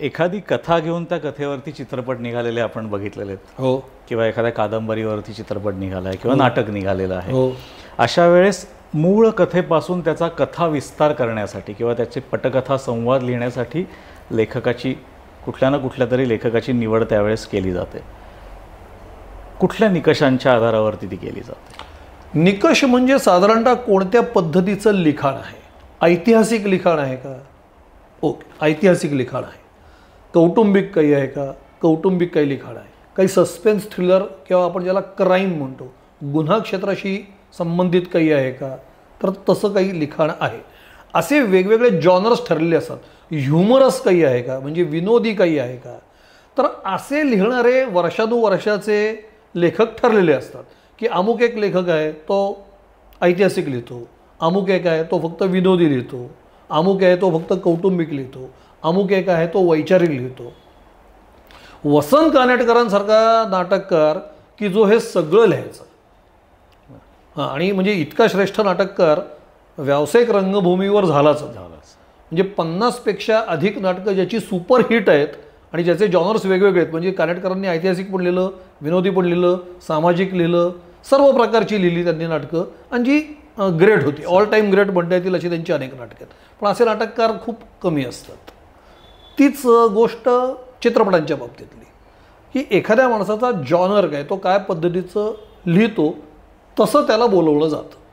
एखादी कथा घेऊन त्या कथेवरती चित्रपट निघालेले आपण बघितलेले आहेत. हो. किंवा एखाद्या कादंबरीवरती चित्रपट निघाला आहे किंवा नाटक निघालेलं आहे. हो. अशा वेळेस मूळ कथेपासून त्याचा कथा विस्तार करण्यासाठी किंवा त्याची पटकथा संवाद लिहिण्यासाठी लेखकाची कुठल्या ना कुठल्या तरी लेखकाची निवड त्यावेळेस केली जाते. कुठल्या निकषांच्या आधारावरती ती केली जाते? निकष म्हणजे साधारणतः कोणत्या पद्धतीचं लिखाण आहे. ऐतिहासिक लिखाण आहे का? ओके, ऐतिहासिक लिखाण आहे. कौटुंबिक काही आहे का? कौटुंबिक काही लिखाण आहे. काही सस्पेन्स थ्रिलर किंवा आपण ज्याला क्राईम म्हणतो गुन्हा क्षेत्राशी संबंधित काही आहे का? तर तसं काही लिखाण आहे. असे वेगवेगळे जॉनर्स ठरलेले असतात. ह्युमरस काही आहे का? म्हणजे विनोदी काही आहे का? तर असे लिहिणारे वर्षानुवर्षाचे लेखक ठरलेले असतात की अमुक एक लेखक आहे तो ऐतिहासिक लिहितो, अमुक एक आहे तो फक्त विनोदी लिहितो, अमुक आहे तो फक्त कौटुंबिक लिहितो, अमुक एक आहे तो वैचारिक लिहितो. वसंत कानेटकरांसारखा नाटककार की जो हे सगळं लिहायचं. हां, आणि म्हणजे इतका श्रेष्ठ नाटककार व्यावसायिक रंगभूमीवर झालाच. म्हणजे 50पेक्षा अधिक नाटकं ज्याची सुपरहिट आहेत आणि ज्याचे जॉनर्स वेगवेगळे आहेत. म्हणजे कानेटकरांनी ऐतिहासिक पण लिहिलं, विनोदी पण लिहिलं, सामाजिक लिहिलं, सर्व प्रकारची लिहिली त्यांनी नाटकं आणि जी ग्रेट होती, ऑल टाईम ग्रेट म्हणता येतील अशी त्यांची अनेक नाटकं आहेत. पण असे नाटककार खूप कमी असतात. तीच गोष्ट चित्रपटांच्या बाबतीतली की एखाद्या माणसाचा जॉनर काय, तो काय पद्धतीचं लिहितो तसं त्याला बोलवलं जातं.